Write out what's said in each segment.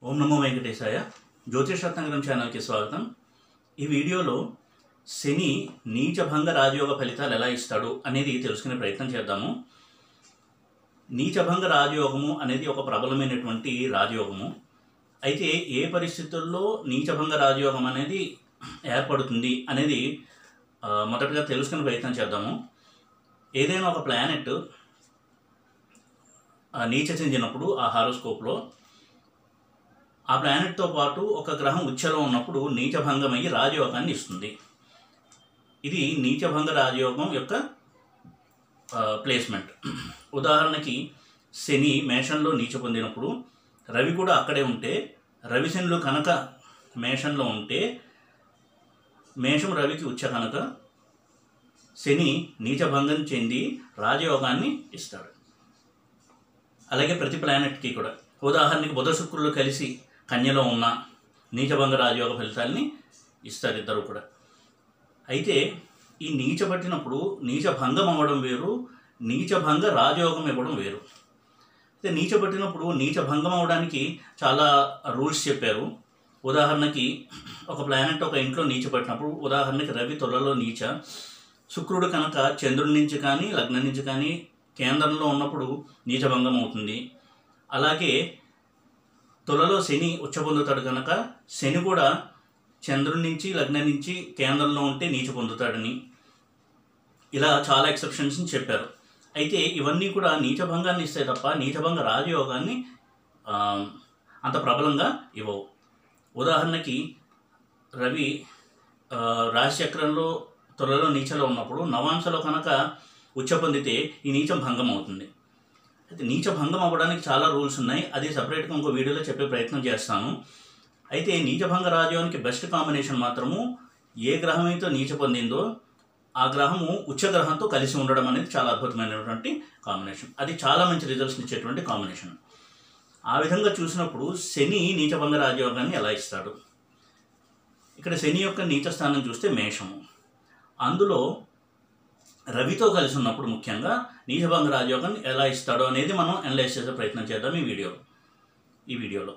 ఓం నమో వెంకటేశాయ. జ్యోతిష్ రత్నగరం ఛానల్కి స్వాగతం. ఈ వీడియోలో శని నీచభంగ రాజయోగ ఫలితాలు ఎలా ఇస్తాడు అనేది తెలుసుకునే ప్రయత్నం చేద్దాము. నీచభంగ రాజయోగము అనేది ఒక ప్రబలమైనటువంటి రాజయోగము. అయితే ఏ పరిస్థితుల్లో నీచభంగ రాజయోగం అనేది ఏర్పడుతుంది అనేది మొదటగా తెలుసుకునే ప్రయత్నం చేద్దాము. ఏదైనా ఒక ప్లానెట్ నీచ చెందినప్పుడు ఆ హారోస్కోప్లో ఆ ప్లానెట్తో పాటు ఒక గ్రహం ఉచ్చలో ఉన్నప్పుడు నీచభంగమయ్యి రాజయోగాన్ని ఇస్తుంది. ఇది నీచభంగ రాజయోగం యొక్క ప్లేస్మెంట్. ఉదాహరణకి శని మేషంలో నీచ పొందినప్పుడు రవి కూడా అక్కడే ఉంటే, రవి శనులు కనుక మేషంలో ఉంటే మేషం రవికి ఉచ్చ కనుక శని నీచభంగం చెంది రాజయోగాన్ని ఇస్తాడు. అలాగే ప్రతి ప్లానెట్కి కూడా ఉదాహరణకి బుధ శుక్రులు కలిసి కన్యలో ఉన్న నీచభంగ రాజయోగ ఫలితాలని ఇస్తారు ఇద్దరు కూడా. అయితే ఈ నీచబట్టినప్పుడు నీచభంగం అవ్వడం వేరు, నీచభంగ రాజయోగం ఇవ్వడం వేరు. అయితే నీచబట్టినప్పుడు నీచభంగం అవ్వడానికి చాలా రూల్స్ చెప్పారు. ఉదాహరణకి ఒక ప్లానెట్ ఒక ఇంట్లో నీచబట్టినప్పుడు, ఉదాహరణకి రవి తులలో నీచ, శుక్రుడు కనుక చంద్రుడి నుంచి కానీ లగ్నం నుంచి కానీ కేంద్రంలో ఉన్నప్పుడు నీచభంగం అవుతుంది. అలాగే తులలో శని ఉచ్చ పొందుతాడు కనుక శని కూడా చంద్రుడి నుంచి లగ్నం నుంచి కేంద్రంలో ఉంటే నీచ పొందుతాడని ఇలా చాలా ఎక్సెప్షన్స్ని చెప్పారు. అయితే ఇవన్నీ కూడా నీచభంగాన్ని ఇస్తాయి తప్ప నీచభంగ రాజయోగాన్ని అంత ప్రబలంగా ఇవ్వవు. ఉదాహరణకి రవి రాశిచక్రంలో తులలో నీచలో ఉన్నప్పుడు నవాంశలో కనుక ఉచ్చ పొందితే ఈ నీచం భంగం అవుతుంది. అయితే నీచభంగం అవ్వడానికి చాలా రూల్స్ ఉన్నాయి. అది సపరేట్గా ఇంకో వీడియోలో చెప్పే ప్రయత్నం చేస్తాను. అయితే నీచభంగ రాజయోగానికి బెస్ట్ కాంబినేషన్ మాత్రము ఏ గ్రహం అయితే నీచ పొందిందో ఆ గ్రహము ఉచ్చ గ్రహంతో కలిసి ఉండడం అనేది చాలా అద్భుతమైనటువంటి కాంబినేషన్. అది చాలా మంచి రిజల్ట్స్ని ఇచ్చేటువంటి కాంబినేషన్. ఆ విధంగా చూసినప్పుడు శని నీచభంగ రాజయోగాన్ని ఎలా ఇస్తాడు? ఇక్కడ శని యొక్క నీచ స్థానం చూస్తే మేషము. అందులో రవితో కలిసి ఉన్నప్పుడు ముఖ్యంగా నీచభంగ రాజయోగాన్ని ఎలా ఇస్తాడో అనేది మనం అనలైజ్ చేసే ప్రయత్నం చేద్దాం ఈ వీడియోలో.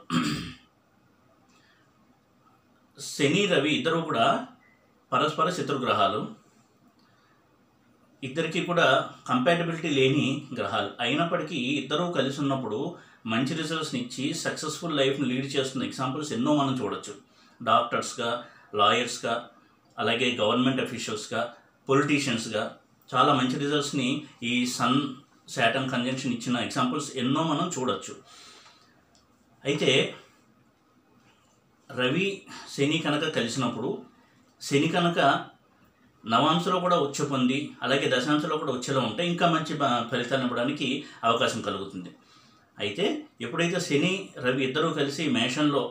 శని రవి ఇద్దరు కూడా పరస్పర శత్రుగ్రహాలు, ఇద్దరికి కూడా కంపాటబిలిటీ లేని గ్రహాలు. అయినప్పటికీ ఇద్దరూ కలిసి ఉన్నప్పుడు మంచి రిజల్ట్స్ని ఇచ్చి సక్సెస్ఫుల్ లైఫ్ని లీడ్ చేస్తున్న ఎగ్జాంపుల్స్ ఎన్నో మనం చూడొచ్చు. డాక్టర్స్గా, లాయర్స్గా, అలాగే గవర్నమెంట్ అఫీషియల్స్గా, పొలిటీషియన్స్గా చాలా మంచి రిజల్ట్స్ని ఈ సన్ శాటర్న్ కంజంక్షన్ ఇచ్చిన ఎగ్జాంపుల్స్ ఎన్నో మనం చూడొచ్చు. అయితే రవి శని కనుక కలిసినప్పుడు శని కనుక నవాంశలో కూడా ఉచ్చ పొంది అలాగే దశాంశలో కూడా ఉచ్చలో ఉంటే ఇంకా మంచి ఫలితాన్ని ఇవ్వడానికి అవకాశం కలుగుతుంది. అయితే ఎప్పుడైతే శని రవి ఇద్దరూ కలిసి మేషంలో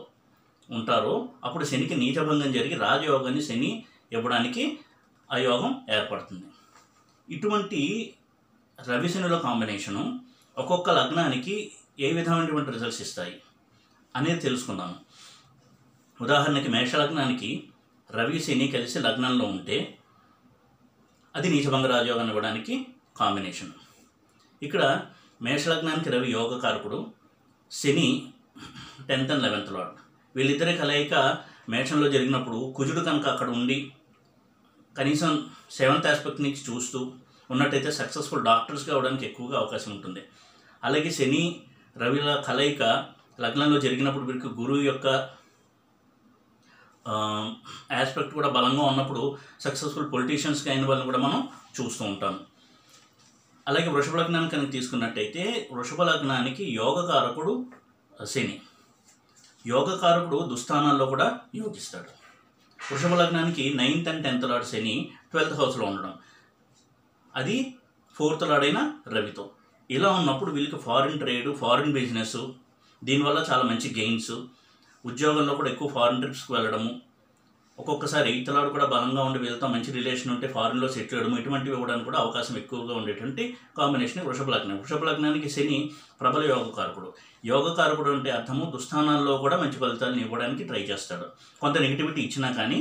ఉంటారో అప్పుడు శనికి నీచభంగం జరిగి రాజయోగాన్ని శని ఇవ్వడానికి ఆ యోగం ఏర్పడుతుంది. ఇటువంటి రవి శనుల కాంబినేషను ఒక్కొక్క లగ్నానికి ఏ విధమైనటువంటి రిజల్ట్స్ ఇస్తాయి అనేది తెలుసుకుందాము. ఉదాహరణకి మేషలగ్నానికి రవి శని కలిసి లగ్నంలో ఉంటే అది నీచభంగ రాజయోగాన్ని ఇవ్వడానికి కాంబినేషన్. ఇక్కడ మేషలగ్నానికి రవి యోగకారకుడు, శని 10th and 11th లార్డ్. వీళ్ళిద్దరి కలయిక మేషంలో జరిగినప్పుడు కుజుడు కనుక అక్కడ ఉండి కనీసం 7th ఆస్పెక్ట్ నుంచి చూస్తూ ఉన్నట్టయితే సక్సెస్ఫుల్ డాక్టర్స్గా అవడానికి ఎక్కువగా అవకాశం ఉంటుంది. అలాగే శని రవిల కలయిక లగ్నంలో జరిగినప్పుడు వీరికి గురువు యొక్క ఆస్పెక్ట్ కూడా బలంగా ఉన్నప్పుడు సక్సెస్ఫుల్ పొలిటీషియన్స్గా అయిన వాళ్ళని కూడా మనం చూస్తూ ఉంటాం. అలాగే వృషభ లగ్నాన్ని కనుక తీసుకున్నట్టయితే వృషభ లగ్నానికి యోగకారకుడు శని. యోగకారకుడు దుస్థానాల్లో కూడా యోగిస్తాడు. వృషభ లగ్నానికి 9th and 10th lord Shani 12th హౌస్లో ఉండడం, అది 4th లార్డ్ అయిన రవితో. ఇలా ఉన్నప్పుడు వీళ్ళకి ఫారిన్ ట్రేడ్, ఫారిన్ బిజినెస్, దీనివల్ల చాలా మంచి గెయిన్స్, ఉద్యోగంలో కూడా ఎక్కువ ఫారిన్ ట్రిప్స్కి వెళ్ళడము, ఒక్కొక్కసారి 8th లార్డ్ కూడా బలంగా ఉండి వీళ్ళతో మంచి రిలేషన్ ఉంటే ఫారిన్లో సెటిల్ అవ్వడం, ఇటువంటివి ఇవ్వడానికి కూడా అవకాశం ఎక్కువగా ఉండేటువంటి కాంబినేషన్ వృషభ లగ్నం. వృషభ లగ్నానికి శని ప్రబల యోగకారకుడు. యోగకారకుడు అంటే అర్థము దుస్థానాల్లో కూడా మంచి ఫలితాలను ఇవ్వడానికి ట్రై చేస్తాడు. కొంత నెగిటివిటీ ఇచ్చినా కానీ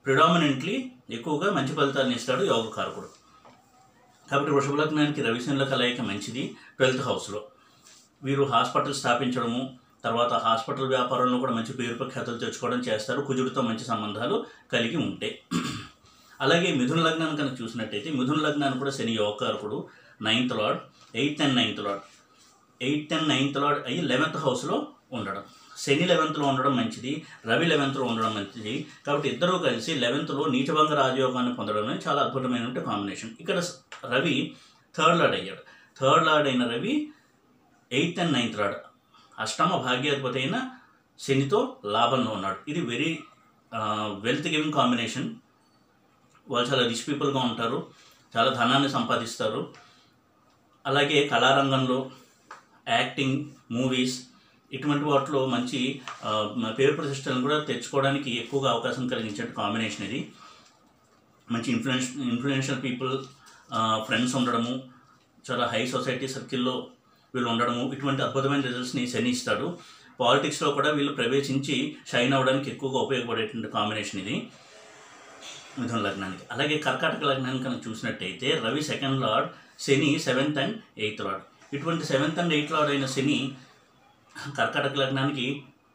ప్రిడామినెంట్లీ ఎక్కువగా మంచి ఫలితాలను ఇస్తాడు యోగకారకుడు. కాబట్టి వృషభ లగ్నానికి రవి శనుల కలయిక మంచిది 12th హౌస్లో. వీరు హాస్పిటల్ స్థాపించడము, తర్వాత హాస్పిటల్ వ్యాపారంలో కూడా మంచి పేరు ప్రఖ్యాతులు తెచ్చుకోవడం చేస్తారు కుజుడితో మంచి సంబంధాలు కలిగి ఉంటే. అలాగే మిథున లగ్నాన్ని కనుక చూసినట్టయితే మిథున లగ్నాన్ని కూడా శని యోగకారకుడు, 9th lord, 8th and 9th lord, 8th and 9th lord అయ్యి 11th హౌస్లో ఉండడం. శని 11th ఉండడం మంచిది, రవి 11th ఉండడం మంచిది. కాబట్టి ఇద్దరూ కలిసి 11th నీచభంగ రాజయోగాన్ని పొందడం అనేది చాలా అద్భుతమైన కాంబినేషన్. ఇక్కడ రవి 3rd లార్డ్ అయ్యాడు. 3rd లార్డ్ అయిన Ravi 8th and 9th lord అష్టమ భాగ్యాధిపతి అయిన శనితో లాభంలో ఉన్నాడు. ఇది వెరీ వెల్త్ గివింగ్ కాంబినేషన్. వాళ్ళు చాలా రిచ్ పీపుల్గా ఉంటారు, చాలా ధనాన్ని సంపాదిస్తారు. అలాగే కళారంగంలో యాక్టింగ్, మూవీస్ ఇటువంటి వాటిలో మంచి పేరు ప్రతిష్టలను కూడా తెచ్చుకోవడానికి ఎక్కువగా అవకాశం కలిగించే కాంబినేషన్ ఇది. మంచి ఇన్ఫ్లుయెన్షియల్ పీపుల్ ఫ్రెండ్స్ ఉండడము, చాలా హై సొసైటీ సర్కిల్లో వీళ్ళు ఉండడము, ఇటువంటి అద్భుతమైన రిజల్ట్స్ని శని ఇస్తాడు. పాలిటిక్స్లో కూడా వీళ్ళు ప్రవేశించి షైన్ అవ్వడానికి ఎక్కువగా ఉపయోగపడేటువంటి కాంబినేషన్ ఇది మిథున లగ్నానికి. అలాగే కర్కాటక లగ్నాన్ని కనుక చూసినట్టయితే Ravi 2nd lord, Shani 7th and 8th lord. ఇటువంటి 7th and 8th లార్డ్ అయిన శని కర్కాటక లగ్నానికి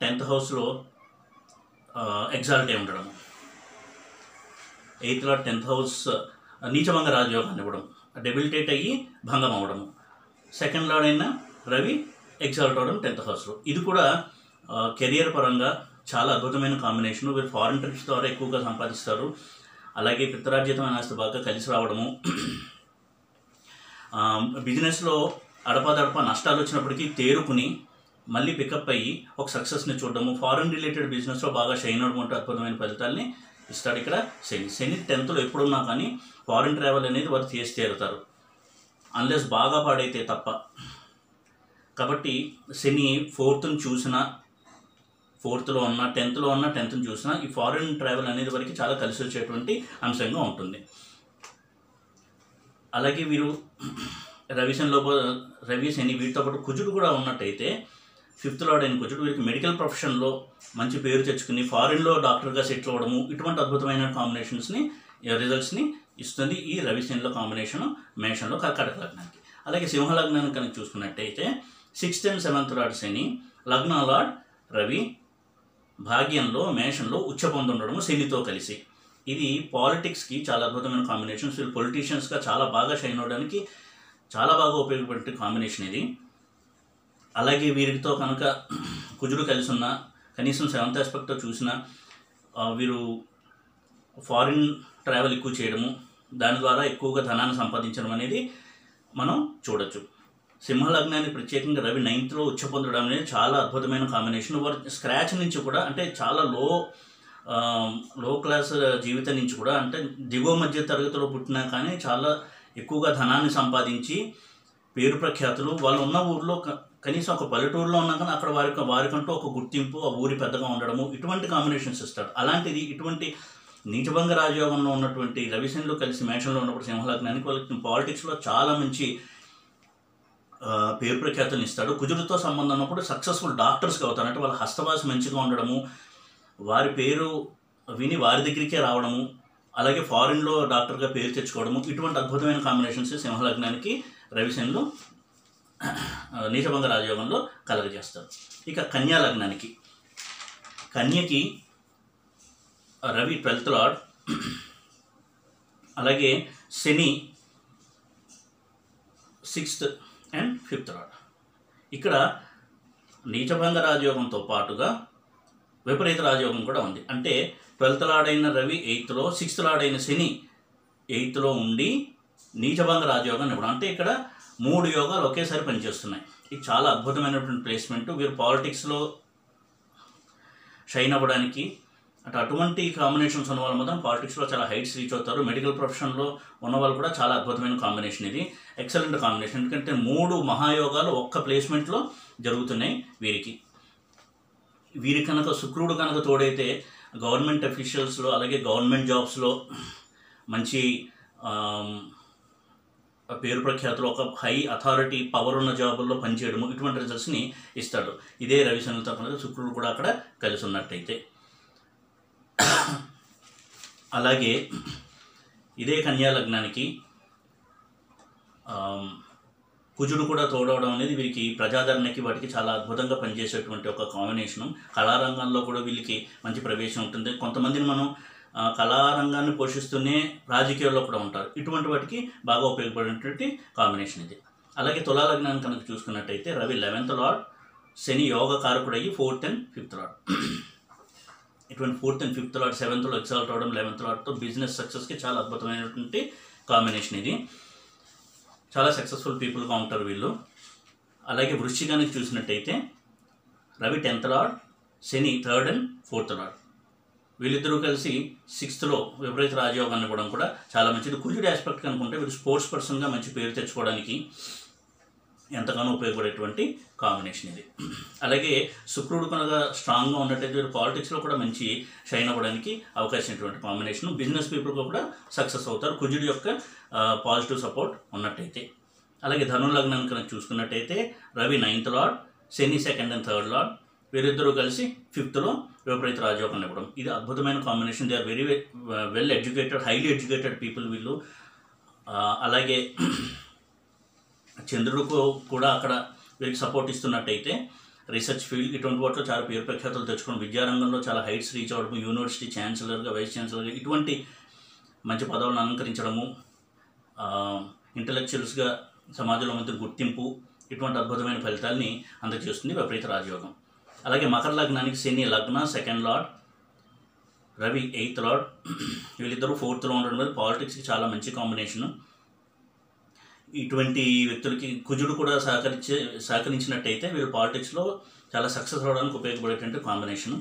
10th హౌస్లో ఎగ్జాల్ట్ అయి ఉండడం, 8th లార్డ్ 10th హౌస్ నీచభంగ రాజయోగాన్ని ఇవ్వడం, డెబిలిటేట్ అయ్యి భంగం అవ్వడము. 2nd లార్డ్ అయిన రవి ఎగ్జాల్ట్ అవ్వడం 10th హౌస్లో. ఇది కూడా కెరియర్ పరంగా చాలా అద్భుతమైన కాంబినేషను. వీరు ఫారిన్ ట్రిప్స్ ద్వారా ఎక్కువగా సంపాదిస్తారు. అలాగే పిత్రార్జితమైన ఆస్తి బాగా కలిసి రావడము, బిజినెస్లో అడపాదడపా నష్టాలు వచ్చినప్పటికీ తేరుకుని మళ్ళీ పికప్ అయ్యి ఒక సక్సెస్ని చూడడము, ఫారిన్ రిలేటెడ్ బిజినెస్లో బాగా షైన్ అవ్వడం అంటే అద్భుతమైన ఫలితాలని ఇస్తాడు ఇక్కడ శని. 10th ఎప్పుడున్నా కానీ ఫారిన్ ట్రావెల్ అనేది వారు చేసి తీరుతారు, అన్లెస్ బాగా పాడైతే తప్ప. కాబట్టి శని 4th చూసినా, 4th ఉన్న 10th ఉన్న 10th చూసినా ఈ ఫారిన్ ట్రావెల్ అనేది వరకు చాలా కలిసి వచ్చేటువంటి అంశంగా ఉంటుంది. అలాగే వీరు రవి శని వీటితో పాటు కుజుడు కూడా ఉన్నట్టయితే 5th లార్డ్ అయిన కుజుడు వీరికి మెడికల్ ప్రొఫెషన్లో మంచి పేరు తెచ్చుకుని ఫారిన్లో డాక్టర్గా సెటిల్ అవ్వడము, ఇటువంటి అద్భుతమైన కాంబినేషన్స్ని రిజల్ట్స్ని ఇస్తుంది ఈ రవి శనిలో కాంబినేషను మేషంలో కర్కాటక లగ్నానికి. అలాగే సింహ లగ్నాన్ని కనుక చూసుకున్నట్టయితే 6th and 7th లార్డ్ శని, లగ్న లార్డ్ రవి భాగ్యంలో మేషంలో ఉచ్చ పొందుండడము శనితో కలిసి. ఇది పాలిటిక్స్కి చాలా అద్భుతమైన కాంబినేషన్స్. వీళ్ళు పొలిటీషియన్స్గా చాలా బాగా షైన్ అవ్వడానికి చాలా బాగా ఉపయోగపడే కాంబినేషన్ ఇది. అలాగే వీరితో కనుక కుజుడు కలిసి ఉన్న కనీసం 7th ఆస్పెక్ట్తో చూసినా వీరు ఫారిన్ ట్రావెల్ ఎక్కువ చేయడము, దాని ద్వారా ఎక్కువగా ధనాన్ని సంపాదించడం అనేది మనం చూడొచ్చు. సింహ లగ్నాన్ని ప్రత్యేకంగా రవి 9th ఉచ్చ పొందడం అనేది చాలా అద్భుతమైన కాంబినేషన్. వారు స్క్రాచ్ నుంచి కూడా అంటే చాలా లో క్లాస్ జీవితం నుంచి కూడా అంటే దిగువ మధ్య తరగతిలో పుట్టినా కానీ చాలా ఎక్కువగా ధనాన్ని సంపాదించి పేరు ప్రఖ్యాతులు, వాళ్ళు ఉన్న ఊర్లో కనీసం ఒక పల్లెటూరులో ఉన్నా కానీ అక్కడ వారికంటూ ఒక గుర్తింపు, ఆ ఊరి పెద్దగా ఉండడము, ఇటువంటి కాంబినేషన్స్ ఇస్తాడు. అలాంటిది ఇటువంటి నీచభంగ రాజయోగంలో ఉన్నటువంటి రవిశనిలో కలిసి మేషంలో ఉన్నప్పుడు సింహలగ్నానికి వాళ్ళకి పాలిటిక్స్లో చాలా మంచి పేరు ప్రఖ్యాతులను ఇస్తాడు. కుజుడితో సంబంధం ఉన్నప్పుడు సక్సెస్ఫుల్ డాక్టర్స్గా అవుతారు. అంటే వాళ్ళ హస్తవాసి మంచిగా ఉండడము, వారి పేరు విని వారి దగ్గరికే రావడము, అలాగే ఫారిన్లో డాక్టర్గా పేరు తెచ్చుకోవడము, ఇటువంటి అద్భుతమైన కాంబినేషన్స్ సింహలగ్నానికి రవిశనిలో నీచభంగ రాజయోగంలో కలగజేస్తారు. ఇక కన్యా లగ్నానికి, కన్యకి రవి 12th లార్డ్, అలాగే శని 6th and 5th లార్డ్. ఇక్కడ నీచభంగ రాజయోగంతో పాటుగా విపరీత రాజయోగం కూడా ఉంది. అంటే 12th లార్డ్ అయిన రవి 8th, 6th లార్డ్ అయిన శని 8th ఉండి నీచభంగ రాజయోగాన్ని ఇవ్వడం. అంటే ఇక్కడ 3 యోగాలు ఒకేసారి పనిచేస్తున్నాయి. ఇది చాలా అద్భుతమైనటువంటి ప్లేస్మెంట్. వీరు పాలిటిక్స్లో షైన్ అవ్వడానికి అంటే అటువంటి కాంబినేషన్స్ ఉన్న వాళ్ళు మాత్రం పాలిటిక్స్లో చాలా హైట్స్ రీచ్ అవుతారు. మెడికల్ ప్రొఫెషన్లో ఉన్న వాళ్ళు కూడా చాలా అద్భుతమైన కాంబినేషన్. ఇది ఎక్సలెంట్ కాంబినేషన్. ఎందుకంటే 3 మహాయోగాలు ఒక్క ప్లేస్మెంట్లో జరుగుతున్నాయి వీరికి. వీరి కనుక శుక్రుడు కనుక తోడైతే గవర్నమెంట్ అఫీషియల్స్లో అలాగే గవర్నమెంట్ జాబ్స్లో మంచి పేరు ప్రఖ్యాతులు, ఒక హై అథారిటీ పవర్ ఉన్న జాబుల్లో పనిచేయడము, ఇటువంటి రిజల్ట్స్ని ఇస్తాడు. ఇదే రవిశనితో కనుక శుక్రుడు కూడా అక్కడ కలిసి ఉన్నట్టయితే. అలాగే ఇదే కన్యా లగ్నానికి కుజుడు కూడా తోడవడం అనేది వీరికి ప్రజాదరణకి వాటికి చాలా అద్భుతంగా పనిచేసేటువంటి ఒక కాంబినేషను. కళారంగంలో కూడా వీళ్ళకి మంచి ప్రవేశం ఉంటుంది. కొంతమందిని మనం కళారంగాన్ని పోషిస్తూనే రాజకీయాల్లో కూడా ఉంటారు. ఇటువంటి వాటికి బాగా ఉపయోగపడేటువంటి కాంబినేషన్ ఇది. అలాగే తులా లగ్నాన్ని కనుక చూసుకున్నట్టయితే రవి 11th లార్డ్, శని యోగ కారకుడు అయ్యి 4th and 5th లార్డ్. ఇటువంటి 4th and 5th lord 7th exalt అవడం 11th లార్డ్తో బిజినెస్ సక్సెస్కి చాలా అద్భుతమైనటువంటి కాంబినేషన్ ఇది. చాలా సక్సెస్ఫుల్ పీపుల్గా ఉంటారు వీళ్ళు. అలాగే వృశ్చికానికి చూసినట్టయితే Ravi 10th lord, Shani 3rd and 4th lord. వీళ్ళిద్దరూ కలిసి 6th విపరీత రాజయోగాన్ని ఇవ్వడం కూడా చాలా మంచిది. కుజుడు ఆస్పెక్ట్ కనుకుంటే వీళ్ళు స్పోర్ట్స్ పర్సన్గా మంచి పేరు తెచ్చుకోవడానికి ఎంతగానో ఉపయోగపడేటువంటి కాంబినేషన్ ఇది. అలాగే శుక్రుడు కనుక స్ట్రాంగ్గా ఉన్నట్టయితే వీళ్ళు పాలిటిక్స్లో కూడా మంచి షైన్ అవ్వడానికి అవకాశం ఉన్నటువంటి కాంబినేషన్. బిజినెస్ పీపుల్గా కూడా సక్సెస్ అవుతారు కుజుడు యొక్క పాజిటివ్ సపోర్ట్ ఉన్నట్టయితే. అలాగే ధను లగ్నాన్ని కనుక చూసుకున్నట్టయితే Ravi 9th lord, Shani 2nd and 3rd lord. వీరిద్దరూ కలిసి 5th విపరీత రాజయోగాన్ని ఇవ్వడం ఇది అద్భుతమైన combination. They are very well educated, highly educated people వీళ్ళు. అలాగే చంద్రుడికి కూడా అక్కడ వీరికి సపోర్ట్ ఇస్తున్నట్టయితే రీసెర్చ్ ఫీల్డ్ ఇటువంటి వాటిలో చాలా పేరు ప్రఖ్యాతులు తెచ్చుకోవడం, విద్యారంగంలో చాలా హైట్స్ రీచ్ అవ్వడం, యూనివర్సిటీ ఛాన్సలర్గా, వైస్ ఛాన్సలర్గా ఇటువంటి మంచి పదవులను అలంకరించడము, ఇంటలెక్చువల్స్గా సమాజంలో మంచి గుర్తింపు, ఇటువంటి అద్భుతమైన ఫలితాలని అందజేస్తుంది విపరీత రాజయోగం. అలాగే మకర లగ్నానికి శని లగ్న 2nd lord, Ravi 8th lord. వీళ్ళిద్దరూ 4th ఉండడం వల్ల పాలిటిక్స్కి చాలా మంచి కాంబినేషను. ఇటువంటి వ్యక్తులకి కుజుడు కూడా సహకరించినట్టయితే వీళ్ళు పాలిటిక్స్లో చాలా సక్సెస్ అవడానికి ఉపయోగపడేటువంటి కాంబినేషను.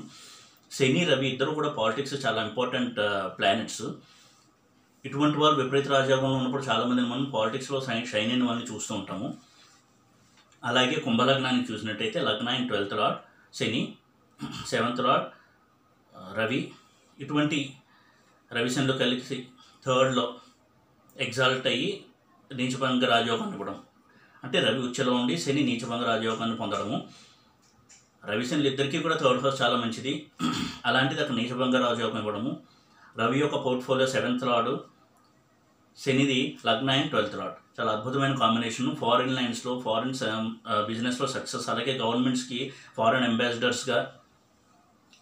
శని రవి ఇద్దరు కూడా పాలిటిక్స్ చాలా ఇంపార్టెంట్ ప్లానెట్స్. ఇటువంటి వాళ్ళు విపరీత రాజయోగంలో ఉన్నప్పుడు చాలామందిని మనం పాలిటిక్స్లో షైన్ అయిన వాళ్ళని చూస్తూ ఉంటాము. అలాగే కుంభలగ్నానికి చూసినట్టయితే లగ్న and 12th lord Shani, 7th lord Ravi. ఇటువంటి రవిశనిలో కలిసి 3rd ఎగ్జాల్ట్ అయ్యి నీచభంగ రాజయోగాన్ని ఇవ్వడం. అంటే రవి ఉచ్చలో ఉండి శని నీచభంగ రాజయోగాన్ని పొందడము. రవిశనులు ఇద్దరికీ కూడా 3rd house చాలా మంచిది. అలాంటిది అక్కడ నీచభంగ రాజయోగం ఇవ్వడము. రవి యొక్క పోర్ట్ఫోలియో 7th లార్డ్, శనిది లగ్న అండ్ 12th లార్డ్. చాలా అద్భుతమైన కాంబినేషన్. ఫారిన్ లైన్స్లో, ఫారిన్ బిజినెస్లో సక్సెస్. అలాగే గవర్నమెంట్స్కి ఫారిన్ అంబాసిడర్స్గా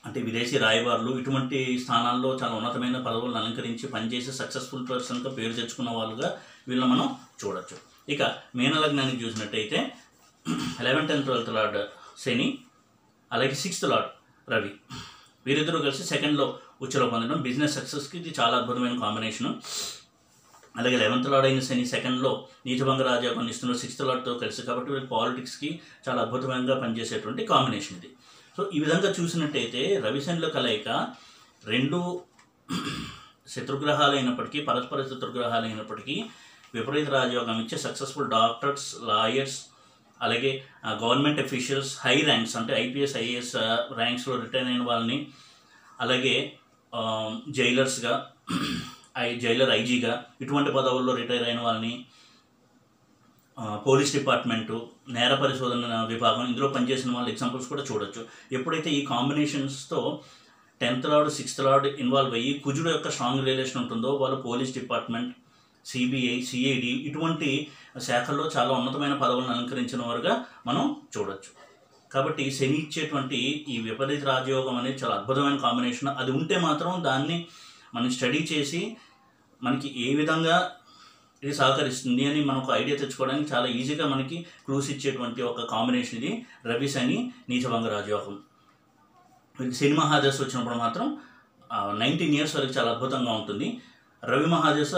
అంటే విదేశీ రాయబారులు ఇటువంటి స్థానాల్లో చాలా ఉన్నతమైన పదవులను అలంకరించి పనిచేసి సక్సెస్ఫుల్ పర్సన్గా పేరు తెచ్చుకున్న వాళ్ళుగా వీళ్ళని మనం చూడొచ్చు. ఇక మీనలగ్నానికి చూసినట్టయితే 11th and 12th లార్డ్ శని, అలాగే 6th లార్డ్ రవి. వీరిద్దరూ కలిసి 2nd ఉచ్చలో పొందడం బిజినెస్ సక్సెస్కి ఇది చాలా అద్భుతమైన కాంబినేషను. అలాగే 11th లార్డ్ అయిన శని 2nd నీచభంగ రాజయోగాన్ని ఇస్తున్నారు 6th లార్డ్తో కలిసి. కాబట్టి వీళ్ళకి పాలిటిక్స్కి చాలా అద్భుతంగా పనిచేసేటువంటి కాంబినేషన్ ఇది. సో ఈ విధంగా చూసినట్టయితే రవిశనిల కలయిక 2 శత్రుగ్రహాలు అయినప్పటికీ, పరస్పర శత్రుగ్రహాలు అయినప్పటికీ విపరీత రాజయోగం ఇచ్చే సక్సెస్ఫుల్ డాక్టర్స్, లాయర్స్, అలాగే గవర్నమెంట్ అఫీషియల్స్, హై ర్యాంక్స్ అంటే ఐపీఎస్, ఐఏఎస్ ర్యాంక్స్లో రిటైర్ అయిన వాళ్ళని, అలాగే జైలర్స్గా, జైలర్ ఐజీగా ఇటువంటి పదవుల్లో రిటైర్ అయిన వాళ్ళని, పోలీస్ డిపార్ట్మెంటు, నేర పరిశోధన విభాగం ఇందులో పనిచేసిన వాళ్ళ ఎగ్జాంపుల్స్ కూడా చూడొచ్చు. ఎప్పుడైతే ఈ కాంబినేషన్స్తో 10th lord 6th lord involve అయ్యి కుజుడు యొక్క స్ట్రాంగ్ రిలేషన్ ఉంటుందో వాళ్ళు పోలీస్ డిపార్ట్మెంట్, సిబిఐ, సిఐడి ఇటువంటి శాఖల్లో చాలా ఉన్నతమైన పదవులను అలంకరించిన వారుగా మనం చూడొచ్చు. కాబట్టి శని ఇచ్చేటువంటి ఈ విపరీత రాజయోగం అనేది చాలా అద్భుతమైన కాంబినేషన్. అది ఉంటే మాత్రం దాన్ని మనం స్టడీ చేసి మనకి ఏ విధంగా ఇది సహకరిస్తుంది అని మనకు ఐడియా తెచ్చుకోవడానికి చాలా ఈజీగా మనకి క్లూస్ ఇచ్చేటువంటి ఒక కాంబినేషన్ ఇది రవి శని నీచభంగ రాజయోగం. శని మహాదశ వచ్చినప్పుడు మాత్రం 19 years వరకు చాలా అద్భుతంగా ఉంటుంది. రవి మహాదశ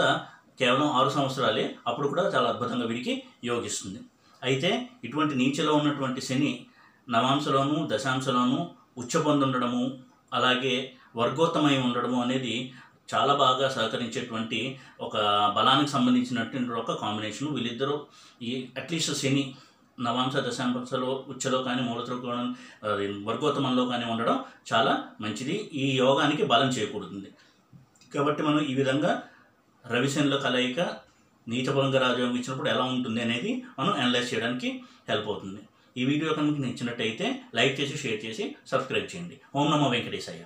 కేవలం 6 సంవత్సరాలే, అప్పుడు కూడా చాలా అద్భుతంగా వీరికి యోగిస్తుంది. అయితే ఇటువంటి నీచలో ఉన్నటువంటి శని నవాంశలోను దశాంశలోను ఉచ్చ పొందుండడము, అలాగే వర్గోత్తమై ఉండడము అనేది చాలా బాగా సహకరించేటువంటి ఒక బలానికి సంబంధించినటువంటి ఒక కాంబినేషను. వీళ్ళిద్దరూ ఈ అట్లీస్ట్ శని నవాంశ దశాంశలో ఉచ్చలో కానీ మూలత్రికోణం వర్గోత్తమంలో కానీ ఉండడం చాలా మంచిది. ఈ యోగానికి బలం చేకూరుతుంది. కాబట్టి మనం ఈ విధంగా రవిశనిల కలయిక నీచభంగ రాజయోగం ఇచ్చినప్పుడు ఎలా ఉంటుంది అనేది మనం అనలైజ్ చేయడానికి హెల్ప్ అవుతుంది. ఈ వీడియో కనుక నచ్చినట్టయితే లైక్ చేసి, షేర్ చేసి, సబ్స్క్రైబ్ చేయండి. ఓం నమో వెంకటేశయ్య.